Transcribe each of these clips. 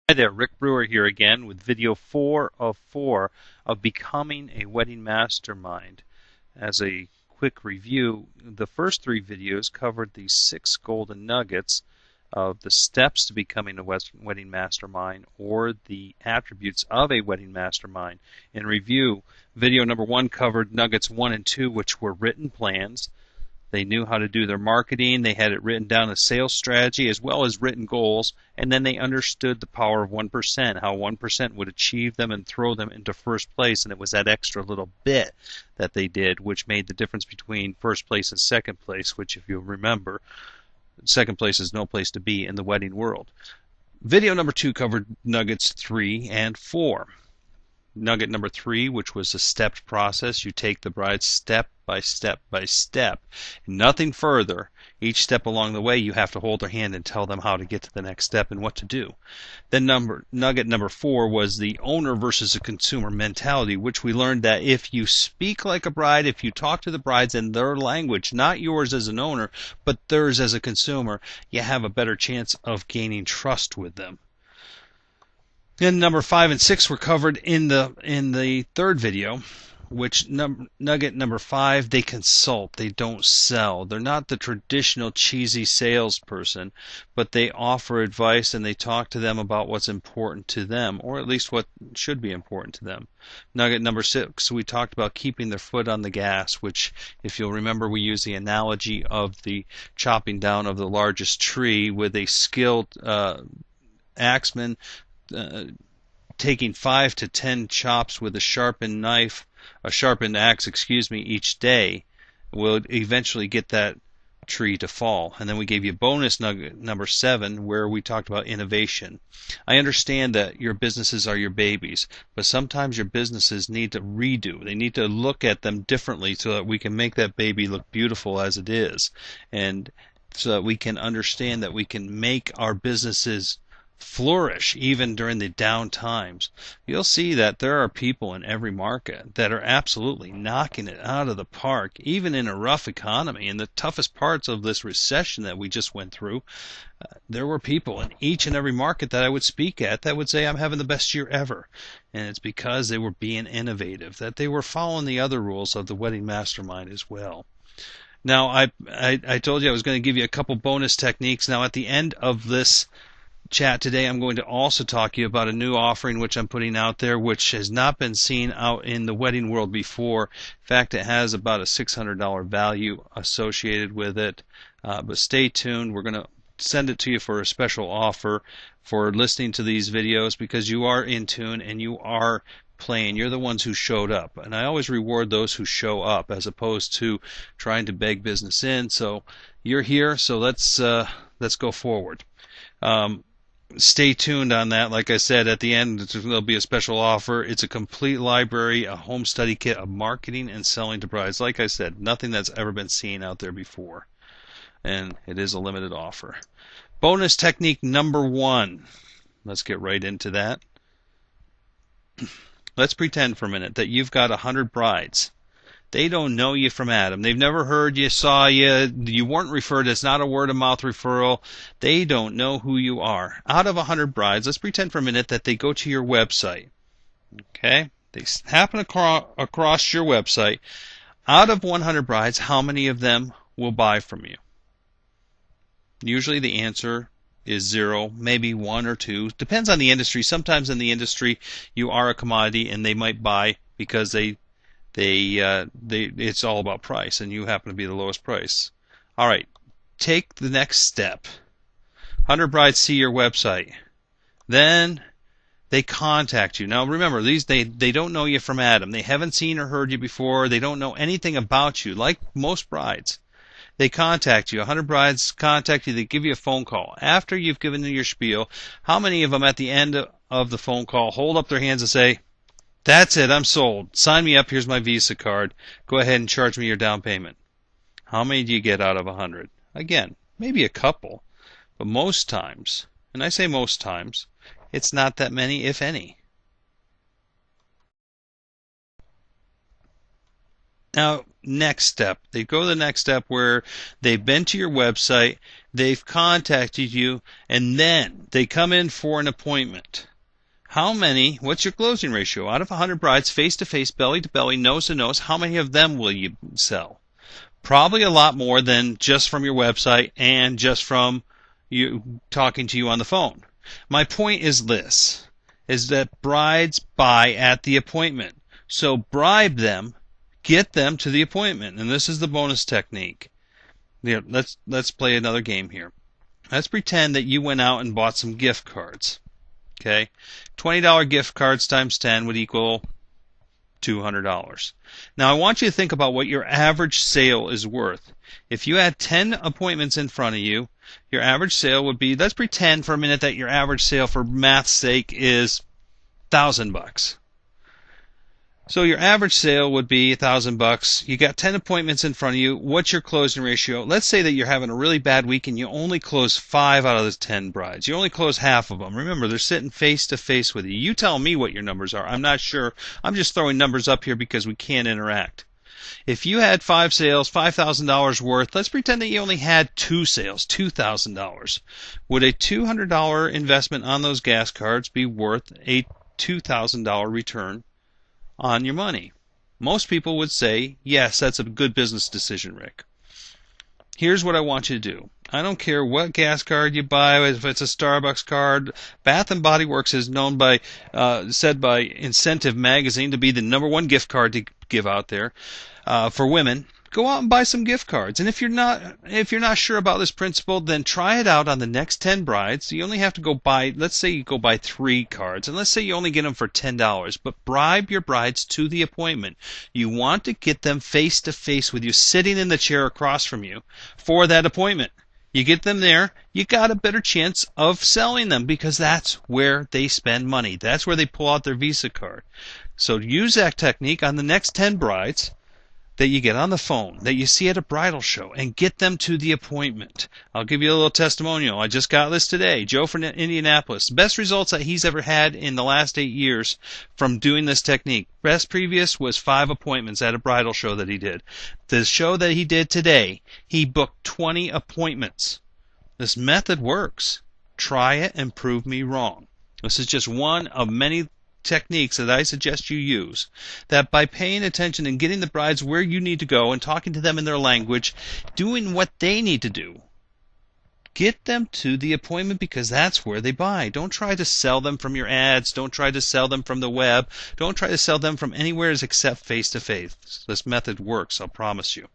Hi there, Rick Brewer here again with video 4 of 4 of Becoming a Wedding Mastermind. As a quick review, the first 3 videos covered the 6 golden nuggets of the steps to becoming a wedding mastermind or the attributes of a wedding mastermind. In review, video number 1 covered nuggets 1 and 2, which were written plans. They knew how to do their marketing. They had it written down, a sales strategy as well as written goals, and then they understood the power of 1%, how 1% would achieve them and throw them into first place, and it was that extra little bit that they did which made the difference between first place and second place, which, if you remember, second place is no place to be in the wedding world. Video number 2 covered nuggets 3 and 4. Nugget number 3, which was a stepped process. You take the bride step by step by step, nothing further. Each step along the way you have to hold their hand and tell them how to get to the next step and what to do. Then nugget number 4 was the owner versus a consumer mentality, which we learned that if you speak like a bride, if you talk to the brides in their language, not yours as an owner but theirs as a consumer, you have a better chance of gaining trust with them. Then number 5 and 6 were covered in the third video, which nugget number 5, they consult, they don't sell. They're not the traditional cheesy salesperson, but they offer advice and they talk to them about what's important to them, or at least what should be important to them. Nugget number 6, we talked about keeping their foot on the gas, which, if you'll remember, we use the analogy of the chopping down of the largest tree with a skilled axeman taking 5 to 10 chops with a sharpened axe, each day, will eventually get that tree to fall. And then we gave you bonus nugget number 7, where we talked about innovation. I understand that your businesses are your babies, but sometimes your businesses need to redo. They need to look at them differently so that we can make that baby look beautiful as it is, and so that we can understand that we can make our businesses flourish even during the down times. You'll see that there are people in every market that are absolutely knocking it out of the park, even in a rough economy. In the toughest parts of this recession that we just went through, there were people in each and every market that I would speak at that would say, I'm having the best year ever. And it's because they were being innovative, that they were following the other rules of the Wedding Mastermind as well. Now, I told you I was going to give you a couple bonus techniques. Now, at the end of this chat today, I'm going to also talk to you about a new offering which I'm putting out there, which has not been seen out in the wedding world before. In fact, it has about a $600 value associated with it. But stay tuned. We're going to send it to you for a special offer for listening to these videos, because you are in tune and you are playing. You're the ones who showed up, and I always reward those who show up as opposed to trying to beg business in. So you're here, so let's go forward. Stay tuned on that. Like I said, at the end there'll be a special offer. It's a complete library, a home study kit of marketing and selling to brides. Like I said, nothing that's ever been seen out there before, and it is a limited offer. Bonus technique number 1. Let's get right into that. Let's pretend for a minute that you've got 100 brides. They don't know you from Adam. They've never heard you, saw you. You weren't referred. It's not a word-of-mouth referral. They don't know who you are. Out of 100 brides, let's pretend for a minute that they go to your website. Okay? They happen across your website. Out of 100 brides, how many of them will buy from you? Usually the answer is 0, maybe 1 or 2. Depends on the industry. Sometimes in the industry you are a commodity and they might buy because it's all about price, and you happen to be the lowest price. All right, take the next step. 100 brides see your website. Then they contact you. Now remember, they don't know you from Adam. They haven't seen or heard you before. They don't know anything about you, like most brides. They contact you. 100 brides contact you. They give you a phone call. After you've given them your spiel, how many of them at the end of the phone call hold up their hands and say, that's it, I'm sold. Sign me up, here's my Visa card. Go ahead and charge me your down payment. How many do you get out of 100? Again, maybe a couple. But most times, and I say most times, it's not that many, if any. Now, next step. They go to the next step where they've been to your website, they've contacted you, and then they come in for an appointment. What's your closing ratio? Out of 100 brides, face-to-face, belly-to-belly, nose-to-nose, how many of them will you sell? Probably a lot more than just from your website and just from you talking to you on the phone. My point is this, is that brides buy at the appointment. So bribe them, get them to the appointment. And this is the bonus technique. Let's play another game here. Let's pretend that you went out and bought some gift cards. Okay? $20 gift cards times 10 would equal $200. Now I want you to think about what your average sale is worth. If you had 10 appointments in front of you, your average sale would be, let's pretend for a minute that your average sale for math's sake is $1,000. So your average sale would be $1,000. You got 10 appointments in front of you. What's your closing ratio? Let's say that you're having a really bad week and you only close 5 out of the 10 brides. You only close half of them. Remember, they're sitting face to face with you. You tell me what your numbers are. I'm not sure. I'm just throwing numbers up here because we can't interact. If you had 5 sales, $5,000 worth, let's pretend that you only had 2 sales, $2,000. Would a $200 investment on those gas cards be worth a $2,000 return on your money? Most people would say, yes, that's a good business decision, Rick. Here's what I want you to do. I don't care what gas card you buy, if it's a Starbucks card. Bath & Body Works is said by Incentive Magazine to be the #1 gift card to give out there for women. Go out and buy some gift cards. And if you're not sure about this principle, then try it out on the next 10 brides. You only have to go buy, let's say you go buy 3 cards, and let's say you only get them for $10. But bribe your brides to the appointment. You want to get them face to face with you, sitting in the chair across from you for that appointment. You get them there, you got a better chance of selling them because that's where they spend money. That's where they pull out their Visa card. So use that technique on the next 10 brides that you get on the phone, that you see at a bridal show, and get them to the appointment. I'll give you a little testimonial. I just got this today. Joe from Indianapolis. Best results that he's ever had in the last 8 years from doing this technique. Best previous was 5 appointments at a bridal show that he did. The show that he did today, he booked 20 appointments. This method works. Try it and prove me wrong. This is just one of many techniques that I suggest you use, that by paying attention and getting the brides where you need to go and talking to them in their language, doing what they need to do, get them to the appointment because that's where they buy. Don't try to sell them from your ads. Don't try to sell them from the web. Don't try to sell them from anywhere except face to face. This method works, I'll promise you.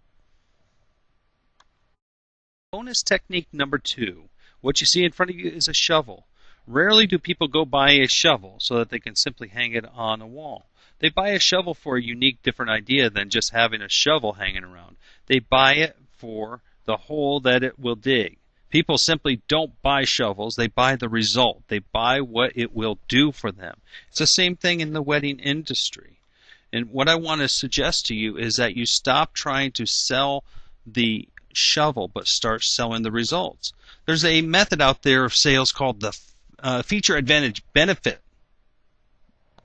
Bonus technique number 2. What you see in front of you is a shovel. Rarely do people go buy a shovel so that they can simply hang it on a wall. They buy a shovel for a unique, different idea than just having a shovel hanging around. They buy it for the hole that it will dig. People simply don't buy shovels. They buy the result. They buy what it will do for them. It's the same thing in the wedding industry. And what I want to suggest to you is that you stop trying to sell the shovel but start selling the results. There's a method out there of sales called the feature advantage benefit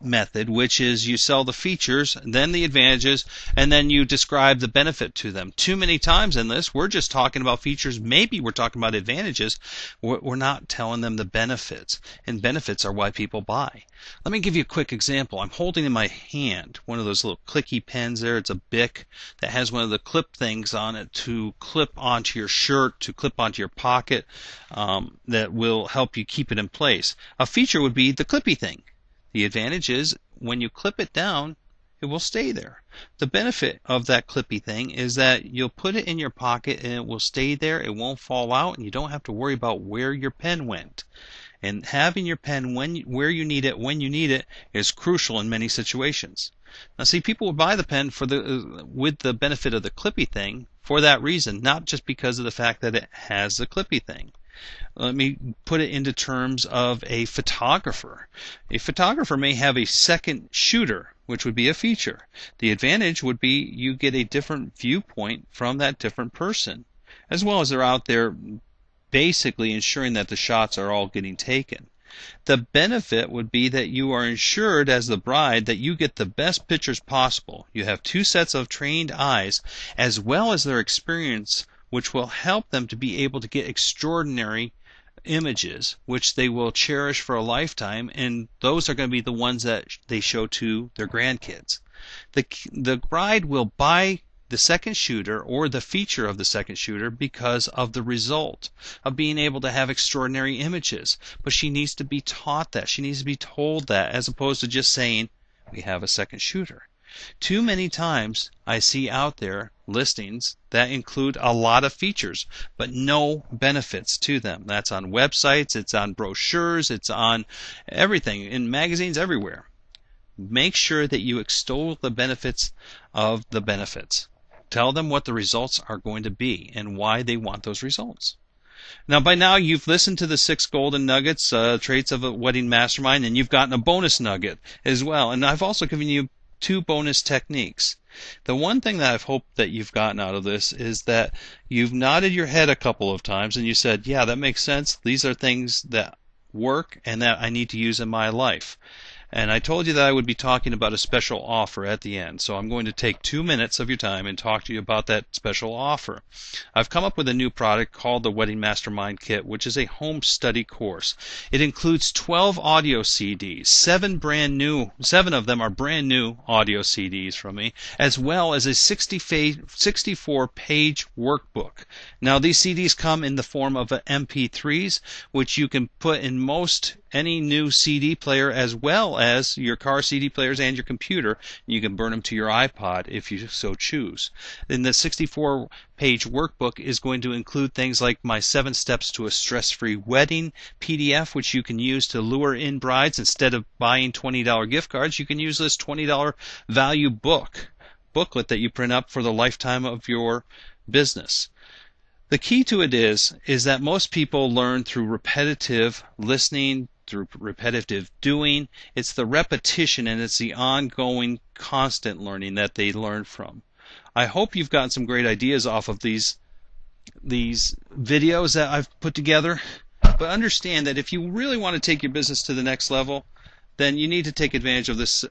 method, which is you sell the features, then the advantages, and then you describe the benefit to them. Too many times in this, we're just talking about features. Maybe we're talking about advantages. We're not telling them the benefits, and benefits are why people buy. Let me give you a quick example. I'm holding in my hand one of those little clicky pens there. It's a Bic that has one of the clip things on it to clip onto your shirt, to clip onto your pocket, that will help you keep it in place. A feature would be the clippy thing. The advantage is when you clip it down, it will stay there. The benefit of that clippy thing is that you'll put it in your pocket and it will stay there. It won't fall out, and you don't have to worry about where your pen went. And having your pen where you need it, when you need it, is crucial in many situations. Now, see, people would buy the pen with the benefit of the clippy thing for that reason, not just because of the fact that it has the clippy thing. Let me put it into terms of a photographer. A photographer may have a second shooter, which would be a feature. The advantage would be you get a different viewpoint from that different person, as well as they're out there basically ensuring that the shots are all getting taken. The benefit would be that you are ensured as the bride that you get the best pictures possible. You have 2 sets of trained eyes as well as their experience, which will help them to be able to get extraordinary images which they will cherish for a lifetime, and those are going to be the ones that they show to their grandkids. The bride will buy the second shooter or the feature of the second shooter because of the result of being able to have extraordinary images, but she needs to be taught that. She needs to be told that, as opposed to just saying we have a second shooter. Too many times I see out there listings that include a lot of features but no benefits to them. That's on websites, it's on brochures, it's on everything, in magazines, everywhere. Make sure that you extol the benefits of the benefits. Tell them what the results are going to be and why they want those results. Now, by now, you've listened to the 6 golden nuggets, traits of a wedding mastermind, and you've gotten a bonus nugget as well. And I've also given you 2 bonus techniques. The one thing that I've hoped that you've gotten out of this is that you've nodded your head a couple of times and you said, yeah, that makes sense. These are things that work and that I need to use in my life. And I told you that I would be talking about a special offer at the end, so I'm going to take 2 minutes of your time and talk to you about that special offer. I've come up with a new product called the Wedding Mastermind Kit, which is a home study course. It includes 12 audio CDs, 7 of them are brand new audio CDs from me, as well as a 64-page workbook. Now, these CDs come in the form of MP3s, which you can put in any new CD player, as well as your car CD players and your computer. You can burn them to your iPod if you so choose. Then the 64-page workbook is going to include things like my 7 steps to a stress-free wedding PDF, which you can use to lure in brides. Instead of buying $20 gift cards, you can use this $20 value booklet that you print up for the lifetime of your business. The key to it is that most people learn through repetitive listening, through repetitive doing. It's the repetition and it's the ongoing, constant learning that they learn from. I hope you've gotten some great ideas off of these videos that I've put together. But understand that if you really want to take your business to the next level, then you need to take advantage of this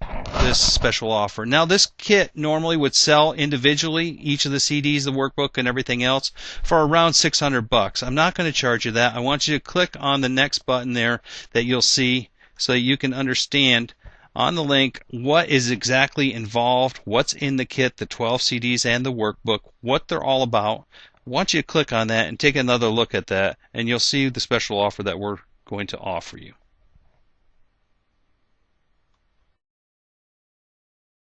special offer. Now, this kit normally would sell individually, each of the CDs, the workbook, and everything else, for around $600. I'm not going to charge you that. I want you to click on the next button there that you'll see so that you can understand on the link what is exactly involved, what's in the kit, the 12 CDs and the workbook, what they're all about. I want you to click on that and take another look at that, and you'll see the special offer that we're going to offer you.